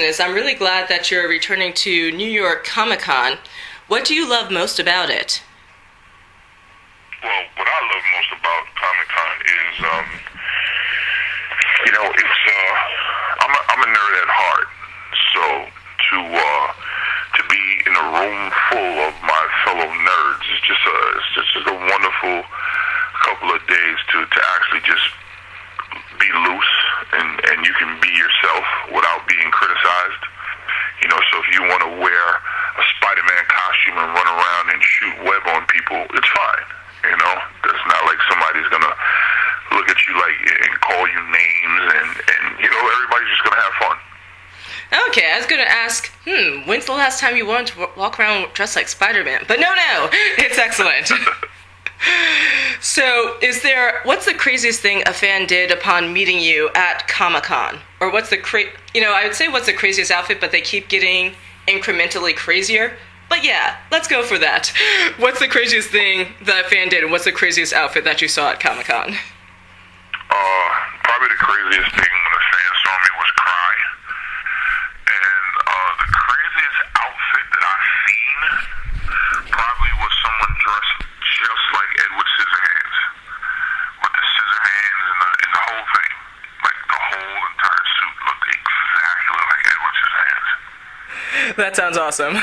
is I'm really glad that you're returning to New York Comic-Con. What do you love most about it? Well, what I love most about Comic-Con is, I'm a nerd at heart. So to be in a room full of my fellow nerds is just a wonderful couple of days to actually just be loose and you can be yourself without being criticized. So if you want to wear a Spider-Man costume and run around and shoot web on people, it's fine. It's not like somebody's gonna look at you and call you names and everybody's just gonna have fun. Okay, I was going to ask, when's the last time you wanted to walk around dressed like Spider-Man? But no, it's excellent. So, what's the craziest thing a fan did upon meeting you at Comic-Con? Or what's I would say what's the craziest outfit, but they keep getting incrementally crazier. But yeah, let's go for that. What's the craziest thing that a fan did, and what's the craziest outfit that you saw at Comic-Con? Probably the craziest thing when a fan saw me was cry. And the craziest outfit that I've seen probably was someone dressed just like Edward Scissorhands, with the scissor hands and the whole thing. Like the whole entire suit looked exactly like Edward Scissorhands. That sounds awesome.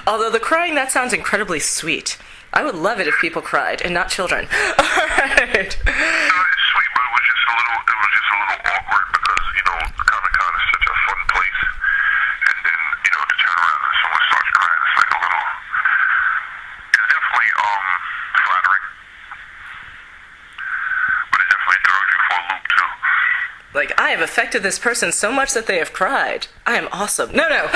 Although the crying, that sounds incredibly sweet. I would love it if people cried and not children. All right. It's sweet, but it was just a little awkward because Comic-Con is such a fun place, and then to turn around and someone starts crying, it's like a little. It's definitely flattering, but it definitely throws you for a loop too. Like, I have affected this person so much that they have cried. I am awesome. No.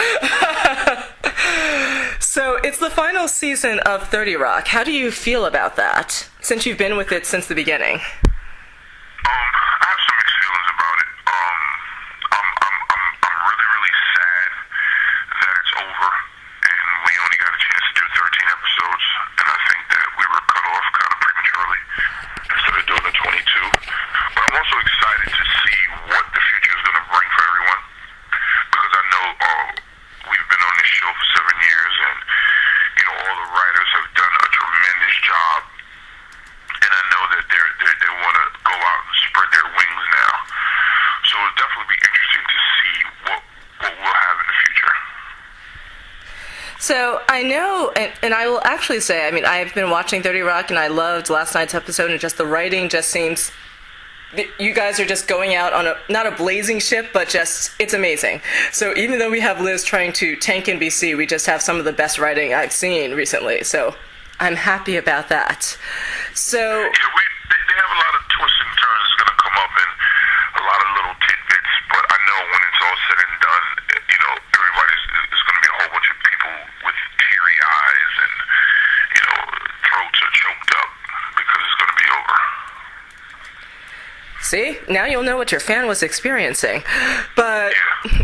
So, it's the final season of 30 Rock. How do you feel about that, since you've been with it since the beginning? I have some mixed feelings about it. I'm really, really sad that it's over, and we only got a chance to do 13 episodes, and I think that we were cut off kind of prematurely instead of doing the 22. But I'm also excited to see what the future is going to bring for everyone, because I know we've been on this show for 7 years, and all the writers have done a tremendous job, and I know that they want to go out and spread their wings now. So it'll definitely be interesting to see what we'll have in the future. So I know, and I will actually say, I've been watching 30 Rock, and I loved last night's episode, and just the writing just seems. You guys are just going out on not a blazing ship, but it's amazing. So even though we have Liz trying to tank NBC, we just have some of the best writing I've seen recently. So I'm happy about that. So yeah, they have a lot of twists and turns that's going to come up, and a lot of little tidbits. But I know when it's all said and done, it's going to be a whole bunch of people with teary eyes, and throats are choked up because it's going to be over. See? Now you'll know what your fan was experiencing. But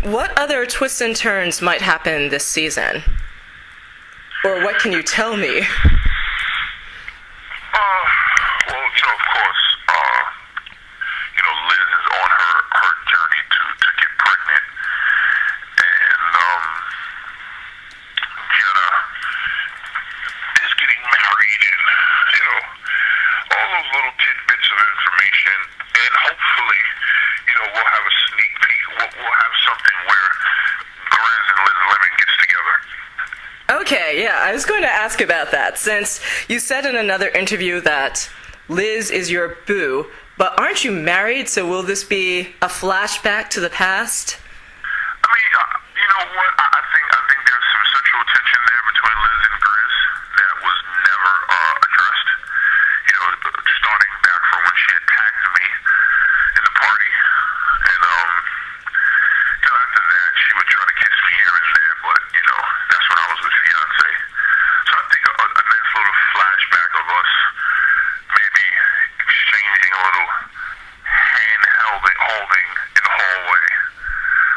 what other twists and turns might happen this season? Or what can you tell me? Well, of course, Liz is on her journey to get pregnant. And Jenna is getting married, and, all those little tidbits of information. And hopefully, we'll have a sneak peek. We'll have something where Grizz and Liz Lemon gets together. Okay, yeah, I was going to ask about that, since you said in another interview that Liz is your boo, but aren't you married, so will this be a flashback to the past? You know what? I think there's some sexual tension there between Liz and Grizz that was never addressed. Starting back from when she attacked me in the party, and after that she would try to kiss me here and there, but that's when I was with fiance. So I think a nice little flashback of us maybe exchanging a little hand holding in the hallway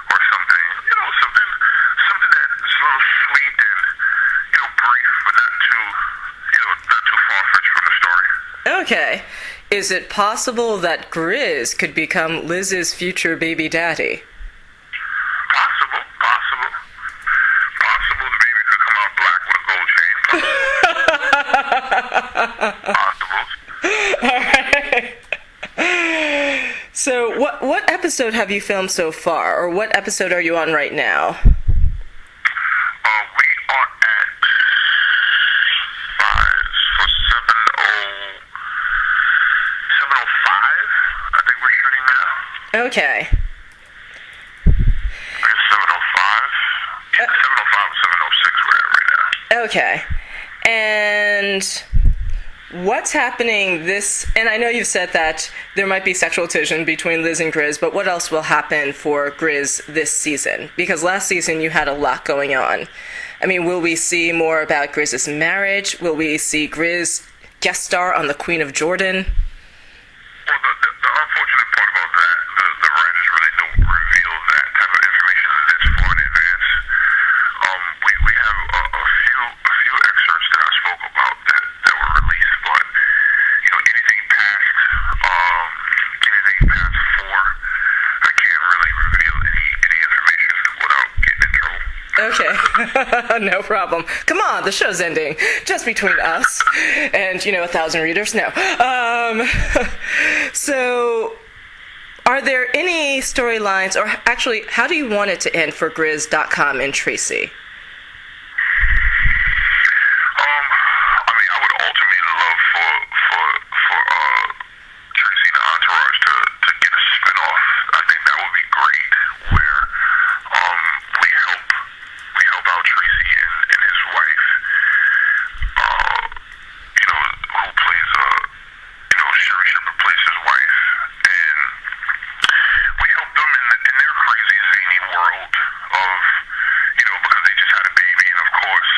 or something, something that's a little sweet and brief, but not too far-fetched from the story. Okay. Is it possible that Grizz could become Liz's future baby daddy? Possible. Possible. All right. So, what episode have you filmed so far, or what episode are you on right now? We are at 7:05. I think we're shooting now. Okay. I guess 7:05. Yeah, 7:05 or 7:06. We're at right now. Okay. And what's happening this, and I know you've said that there might be sexual tension between Liz and Grizz, but what else will happen for Grizz this season? Because last season you had a lot going on. I mean, will we see more about Grizz's marriage? Will we see Grizz guest star on The Queen of Jordan? Well, the unfortunate part about that, the writers really don't reveal that type of information this far in advance. We have a few excerpts that I spoke about that were released, but anything past 4, I can't really reveal any information without getting in trouble. Okay, no problem. Come on, the show's ending. Just between us and, 1,000 readers. No. So, are there any storylines, or actually, how do you want it to end for Grizz.com and Tracy? I would ultimately love for Tracy and the Entourage to get a spinoff. I think that would be great, where we help out Tracy and his wife, who plays Sherry Shepard plays his wife, and we help them in their crazy zany world of because they just had a baby, and of course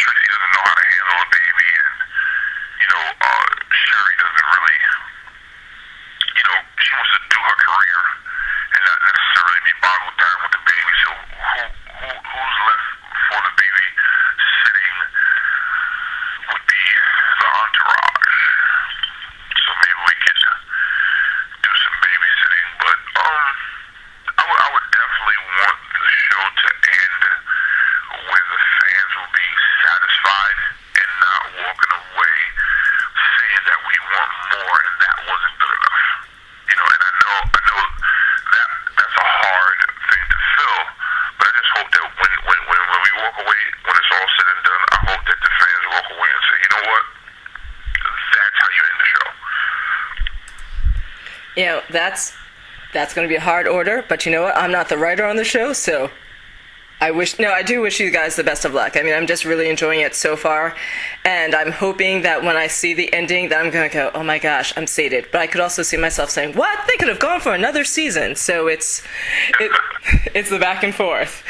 Tracy doesn't know how to handle a baby, and Sherry doesn't really she wants to do her career and not necessarily be boggled down with the baby. So who's left for the baby sitting would be the entourage. So maybe we could do some babysitting, but I would definitely want the show to end where the fans will be satisfied and not walking away saying that we want more and that wasn't good enough. And I know that's a hard thing to fill, but I just hope that when we walk away, when it's all said and done, I hope that the fans walk away and say, you know what, that's how you end the show. That's going to be a hard order, but you know what? I'm not the writer on the show, so I do wish you guys the best of luck. I mean, I'm just really enjoying it so far, and I'm hoping that when I see the ending that I'm going to go, oh my gosh, I'm sated. But I could also see myself saying, what? They could have gone for another season. So it's the back and forth.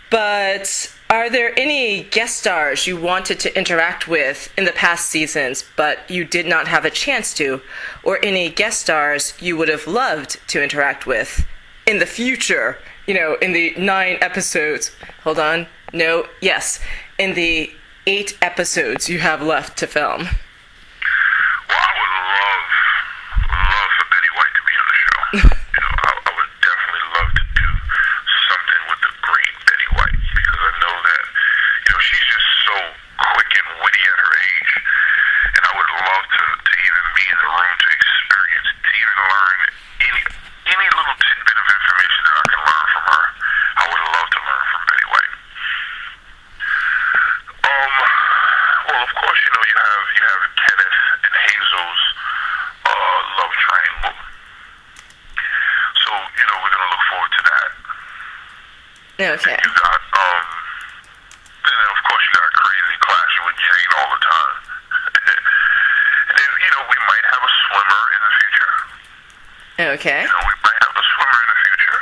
But are there any guest stars you wanted to interact with in the past seasons, but you did not have a chance to? Or any guest stars you would have loved to interact with in the future? In the 9 episodes. Hold on. No. Yes. In the 8 episodes you have left to film. Well, I would love for Betty White to be on the show. I would definitely love to do something with the great Betty White, because I know that, she's just so quick and witty at her age, and I would love to even be in the room to experience, to even learn any little tidbit of information that I can learn from her. I would love to learn from Betty White. Well, of course, you have Kenneth and Hazel's love triangle. So, we're gonna look forward to that. Okay. You got then of course you got Crazy clashing with Jade all the time. And then, we might have a swimmer in the future. Okay. We might have a swimmer in the future.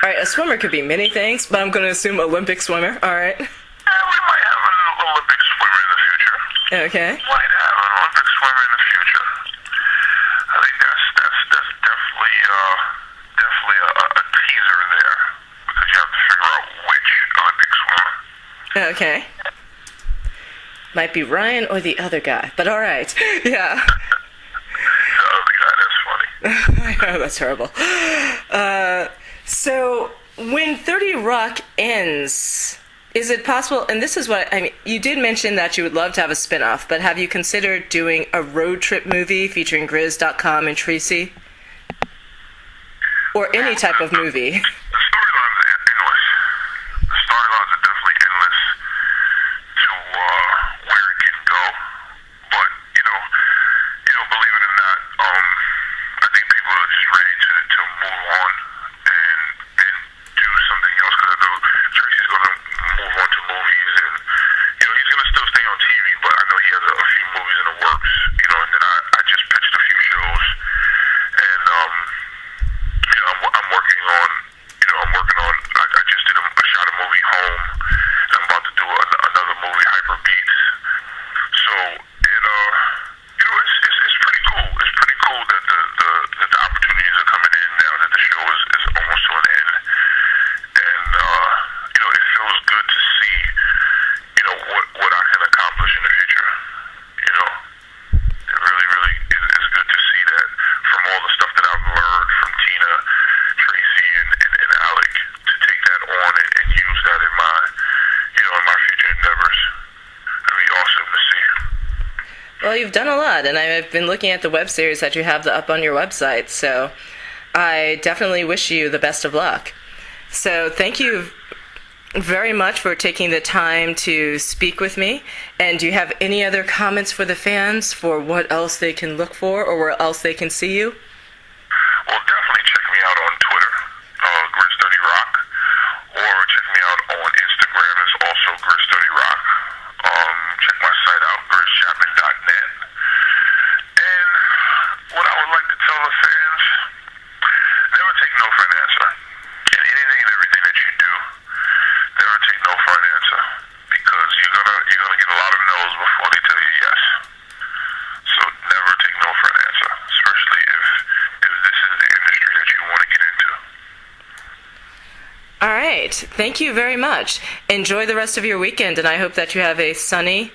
All right, a swimmer could be many things, but I'm going to assume Olympic swimmer. All right. Yeah, we might have an Olympic swimmer in the future. Okay. Might have an Olympic swimmer in the future. I think that's definitely a teaser there, because you have to figure out which Olympic swimmer. Okay. Might be Ryan or the other guy, but all right. Yeah. The other guy, that's funny. I know, that's horrible. So, when 30 Rock ends, Is it possible, and this is what, I mean, you did mention that you would love to have a spin-off, but have you considered doing a road trip movie featuring Grizz.com and Tracy? Or any type of movie? The storylines are endless. The storylines are definitely endless to where it can go. But, believe it or not, I think people are just ready to move on and do something else, because I know Tracy's going to move on to movies, and he's going to still stay on TV, but I know he has a few movies in the works, and then I just pitched a few shows, and I'm working on I just did I shot a movie Home, and I'm about to do another movie, Hyper Beats. So it's pretty cool. It's pretty cool that the opportunities are coming in now that the show is almost to an end, and it feels good to see what I can accomplish in the future. It really, really is good to see that from all the stuff that I've learned from Tina, Tracy, and Alec, to take that on and use that in my future endeavors. It'd be awesome to see. Well, you've done a lot, and I've been looking at the web series that you have up on your website, so I definitely wish you the best of luck. So thank you very much for taking the time to speak with me. And do you have any other comments for the fans for what else they can look for or where else they can see you? Well, definitely check me out on Twitter, Grizz30Rock, or check me out on Instagram. It's also Grizz30Rock. Check my site out, GrizzChapman.net. And what I would like to tell the fans, never take no for an answer. In anything and everything that you do, never take no for an answer, because you're gonna get a lot of no's before they tell you yes. So never take no for an answer, especially if this is the industry that you want to get into. All right. Thank you very much. Enjoy the rest of your weekend, and I hope that you have a sunny